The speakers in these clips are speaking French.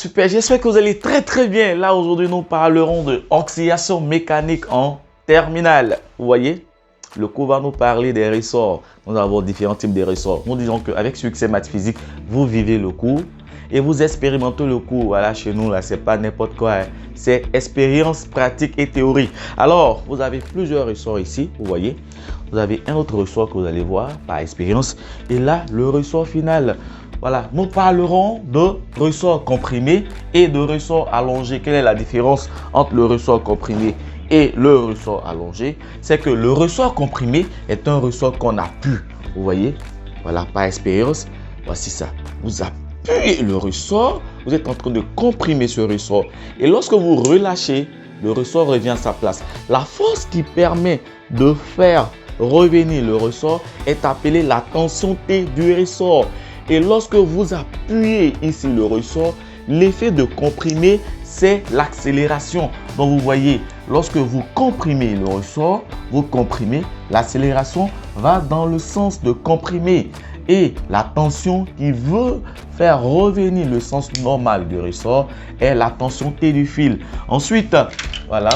super, j'espère que vous allez très bien. Là, aujourd'hui, nous parlerons de oscillation mécanique en terminale. Vous voyez, le cours va nous parler des ressorts. Nous avons différents types de ressorts. Nous disons qu'avec Succès Maths Physique, vous vivez le cours et vous expérimentez le cours. Voilà, chez nous, là, c'est pas n'importe quoi, hein. C'est expérience, pratique et théorie. Alors, vous avez plusieurs ressorts ici, vous voyez. Vous avez un autre ressort que vous allez voir par expérience. Et là, le ressort final. Voilà, nous parlerons de ressort comprimé et de ressort allongé. Quelle est la différence entre le ressort comprimé et le ressort allongé? C'est que le ressort comprimé est un ressort qu'on appuie. Vous voyez, voilà, par expérience, voici ça. Vous appuyez le ressort, vous êtes en train de comprimer ce ressort. Et lorsque vous relâchez, le ressort revient à sa place. La force qui permet de faire revenir le ressort est appelée la tension T du ressort. Et lorsque vous appuyez ici le ressort, l'effet de comprimer, c'est l'accélération. Donc vous voyez, lorsque vous comprimez le ressort, vous comprimez, l'accélération va dans le sens de comprimer. Et la tension qui veut faire revenir le sens normal du ressort est la tension T du fil. Ensuite, voilà,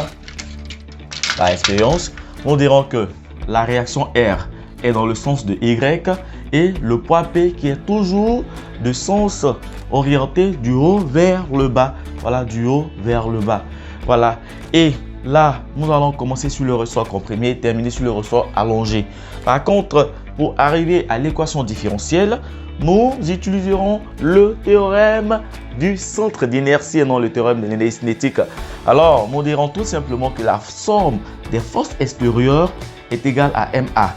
par expérience, nous dirons que la réaction R est dans le sens de Y et le poids P qui est toujours de sens orienté du haut vers le bas. Voilà, du haut vers le bas. Voilà. Et là, nous allons commencer sur le ressort comprimé et terminer sur le ressort allongé. Par contre, pour arriver à l'équation différentielle, nous utiliserons le théorème du centre d'inertie et non le théorème de l'énergie cinétique. Alors, nous dirons tout simplement que la somme des forces extérieures est égale à MA.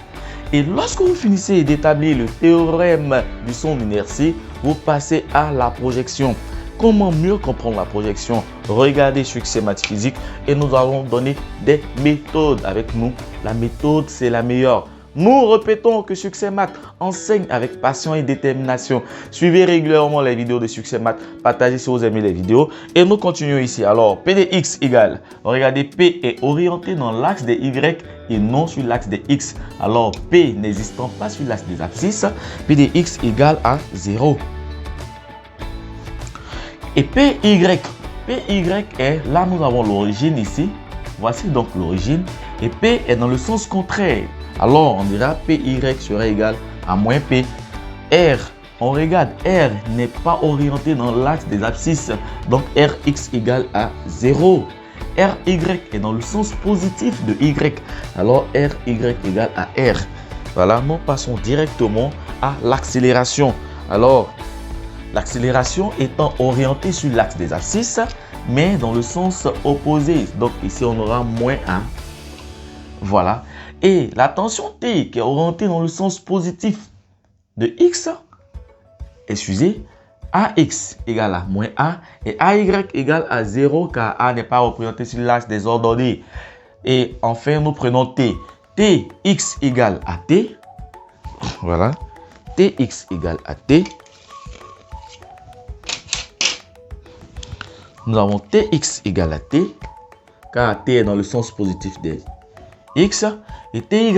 Et lorsque vous finissez d'établir le théorème du centre d'inertie, vous passez à la projection. Comment mieux comprendre la projection? Regardez Succès Maths Physique et nous allons donner des méthodes avec nous. La méthode, c'est la meilleure. Nous répétons que Succès Maths enseigne avec passion et détermination. Suivez régulièrement les vidéos de Succès Maths. Partagez si vous aimez les vidéos. Et nous continuons ici. Alors, P de X égale. Regardez, P est orienté dans l'axe des Y et non sur l'axe des X. Alors, P n'existant pas sur l'axe des abscisses, P de X égale à 0. Et PY est, là nous avons l'origine ici. Voici donc l'origine. Et P est dans le sens contraire. Alors, on dira PY serait égal à moins P. R, on regarde, R n'est pas orienté dans l'axe des abscisses. Donc, Rx égale à 0. RY est dans le sens positif de Y. Alors, RY égale à R. Voilà, nous passons directement à l'accélération. Alors, l'accélération étant orientée sur l'axe des abscisses, mais dans le sens opposé. Donc, ici, on aura moins 1. Voilà. Et la tension T qui est orientée dans le sens positif de X, excusez, AX égale à moins A et AY égale à 0 car A n'est pas représenté sur l'axe des ordonnées. Et enfin, nous prenons T. Tx égale à T. Voilà. Tx égale à T. Nous avons Tx égale à T car T est dans le sens positif des X et Ty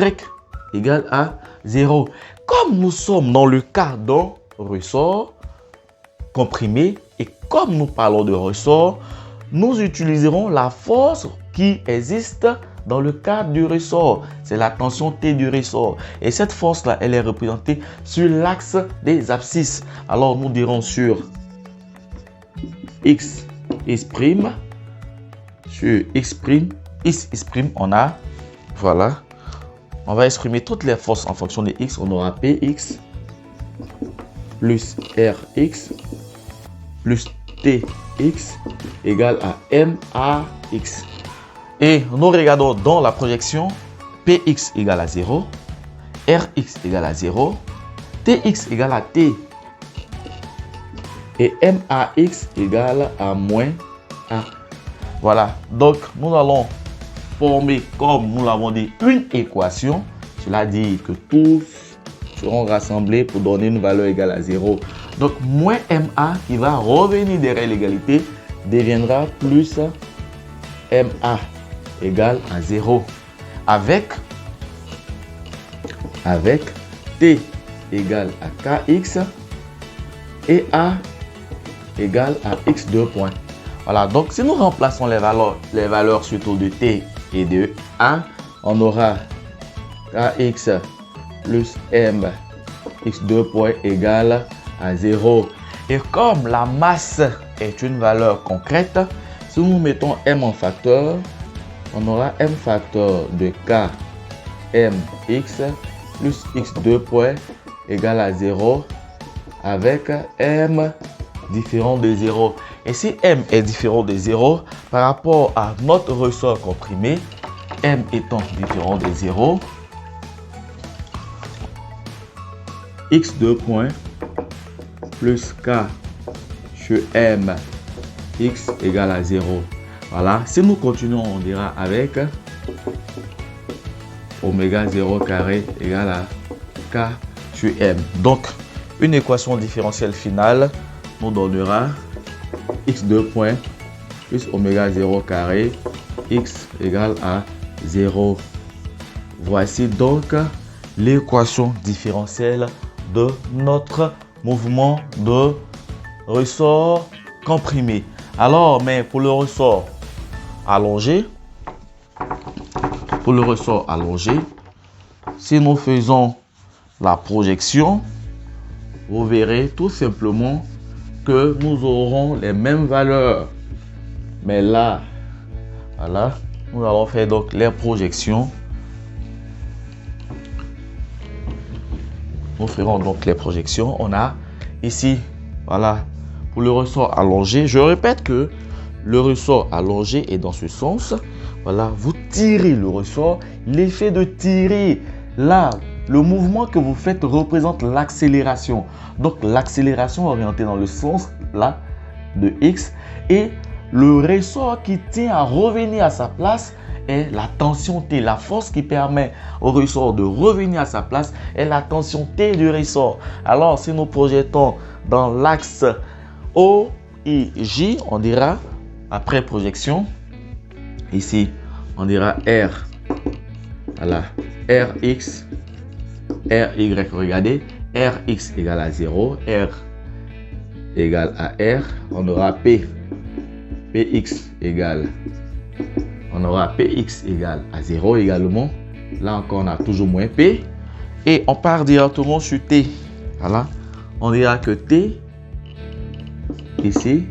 égale à 0. Comme nous sommes dans le cas d'un ressort comprimé et comme nous parlons de ressort, nous utiliserons la force qui existe dans le cadre du ressort. C'est la tension T du ressort. Et cette force-là, elle est représentée sur l'axe des abscisses. Alors, nous dirons sur X', sur X', on a, voilà, on va exprimer toutes les forces en fonction de X. On aura Px plus Rx plus Tx égale à Max. Et nous regardons dans la projection, Px égale à 0, Rx égale à 0, Tx égale à T et Max égale à moins 1. Voilà, donc nous allons former, comme nous l'avons dit, une équation. Cela dit que tous seront rassemblés pour donner une valeur égale à 0. Donc, moins MA qui va revenir derrière l'égalité deviendra plus MA égale à 0. Avec T égale à Kx et A égale à x2 points. Voilà, donc si nous remplaçons les valeurs surtout de t et de a, on aura kx plus m x2 points égale à 0. Et comme la masse est une valeur concrète, si nous mettons m en facteur, on aura m facteur de k mx plus x2 points égale à 0 avec m différent de 0. Et si m est différent de 0 par rapport à notre ressort comprimé, m étant différent de 0, x2 points plus k sur m x égale à 0. Voilà, si nous continuons, on dira avec oméga 0 carré égale à k sur m. Donc, une équation différentielle finale nous donnera x2 points plus oméga 0 carré x égale à 0. Voici donc l'équation différentielle de notre mouvement de ressort comprimé. Alors, mais pour le ressort allongé, si nous faisons la projection, vous verrez tout simplement que nous aurons les mêmes valeurs. Mais là, voilà, nous allons faire donc les projections. Nous ferons donc les projections. On a ici, voilà, pour le ressort allongé. Je répète que le ressort allongé est dans ce sens. Voilà, vous tirez le ressort. L'effet de tirer, là, le mouvement que vous faites représente l'accélération. Donc, l'accélération orientée dans le sens, là, de x. Et le ressort qui tient à revenir à sa place est la tension T. La force qui permet au ressort de revenir à sa place est la tension T du ressort. Alors, si nous projetons dans l'axe OIJ, on dira, après projection, ici, on dira R, voilà, RX, RY, regardez, RX égale à 0, R égale à R, on aura P, PX égale, on aura PX égale à 0 également, là encore on a toujours moins P, et on part directement sur T, voilà, on dira que T, ici,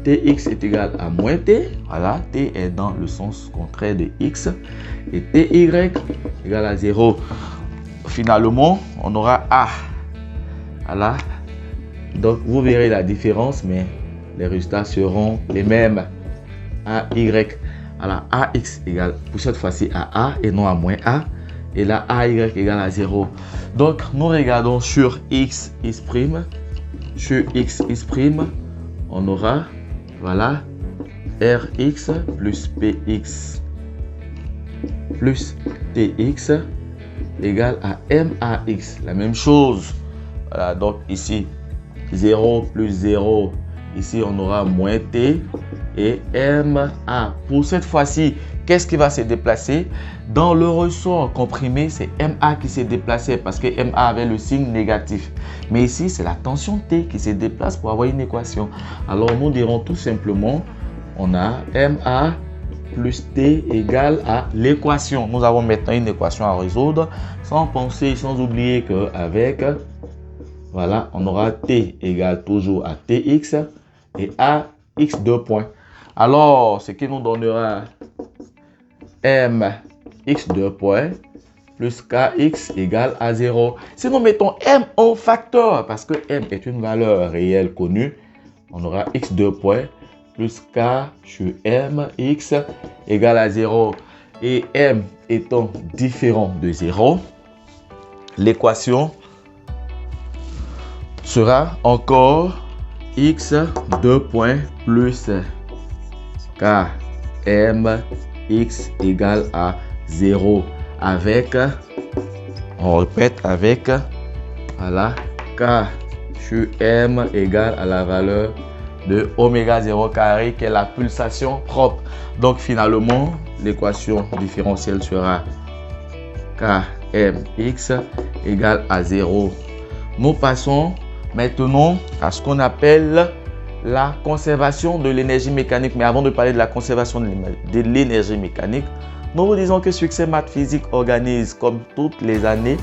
Tx est égal à moins T, voilà, T est dans le sens contraire de X, et Ty égale à 0. Finalement, on aura A, voilà, donc vous verrez la différence, mais les résultats seront les mêmes. AY, voilà, AX égale, pour cette fois-ci à A et non à moins A, et là AY égale à 0. Donc, nous regardons sur X, X', sur X, X', on aura, voilà, Rx plus Px plus Tx égale à Max. La même chose. Voilà, donc ici, 0 plus 0. Ici, on aura moins T et Ma. Pour cette fois-ci, qu'est-ce qui va se déplacer? Dans le ressort comprimé, c'est Ma qui s'est déplacé parce que Ma avait le signe négatif. Mais ici, c'est la tension T qui se déplace pour avoir une équation. Alors, nous dirons tout simplement, on a Ma plus T égale à l'équation. Nous avons maintenant une équation à résoudre sans penser, sans oublier qu'avec, voilà, on aura T égale toujours à Tx et à x2 points. Alors, ce qui nous donnera M x2 points plus kx égale à 0. Si nous mettons m en facteur, parce que m est une valeur réelle connue, on aura x2 points plus k sur m x égale à 0. Et m étant différent de 0, l'équation sera encore x2 points plus k m x égale à 0 avec, on répète, avec, voilà, k sur m égale à la valeur de oméga 0 carré qui est la pulsation propre. Donc finalement, l'équation différentielle sera kmx égale à 0. Nous passons maintenant à ce qu'on appelle la conservation de l'énergie mécanique. Mais avant de parler de la conservation de l'énergie mécanique, nous vous disons que Succès Maths Physique organise, comme toutes les années,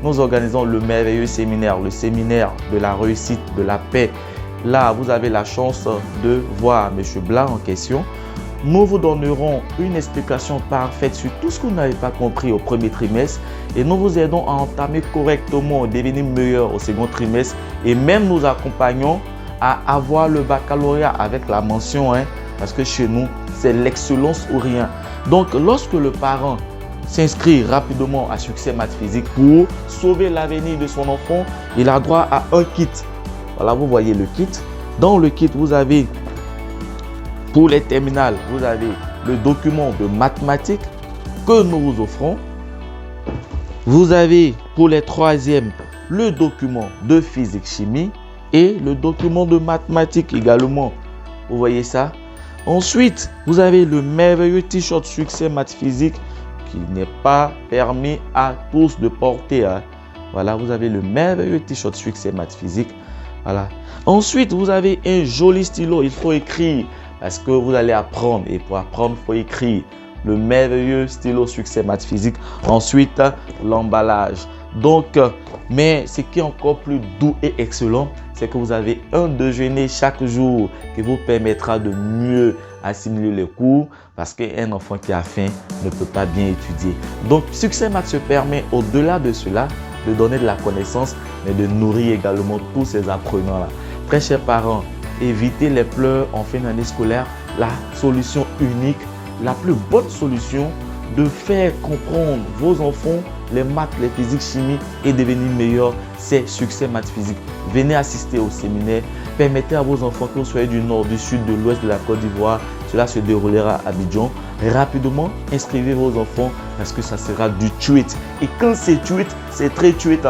nous organisons le merveilleux séminaire, le séminaire de la réussite, de la paix. Là, vous avez la chance de voir M. Blas en question. Nous vous donnerons une explication parfaite sur tout ce que vous n'avez pas compris au premier trimestre et nous vous aidons à entamer correctement, devenir meilleur au second trimestre et même nous accompagnons à avoir le baccalauréat avec la mention, parce que chez nous, c'est l'excellence ou rien. Donc, lorsque le parent s'inscrit rapidement à Succès Maths Physique pour sauver l'avenir de son enfant, il a droit à un kit. Voilà, vous voyez le kit. Dans le kit, vous avez, pour les terminales, vous avez le document de mathématiques que nous vous offrons. Vous avez, pour les troisièmes, le document de physique-chimie et le document de mathématiques également. Vous voyez ça? Ensuite, vous avez le merveilleux t-shirt Succès Maths Physique qui n'est pas permis à tous de porter. Voilà, vous avez le merveilleux t-shirt Succès Maths Physique. Voilà. Ensuite, vous avez un joli stylo. Il faut écrire parce que vous allez apprendre. Et pour apprendre, il faut écrire. Le merveilleux stylo Succès Maths Physique. Ensuite, l'emballage. Donc, mais ce qui est encore plus doux et excellent, c'est que vous avez un déjeuner chaque jour qui vous permettra de mieux assimiler les cours parce qu'un enfant qui a faim ne peut pas bien étudier. Donc, Succès Maths se permet au-delà de cela de donner de la connaissance, mais de nourrir également tous ces apprenants-là. Très chers parents, évitez les pleurs en fin d'année scolaire. La solution unique, la plus bonne solution de faire comprendre vos enfants les maths, les physiques, chimie et devenir meilleurs, c'est Succès Maths Physique. Venez assister au séminaire. Permettez à vos enfants que vous soyez du nord, du sud, de l'ouest de la Côte d'Ivoire. Cela se déroulera à Abidjan. Rapidement, inscrivez vos enfants parce que ça sera du tweet. Et quand c'est tweet, c'est très tweet.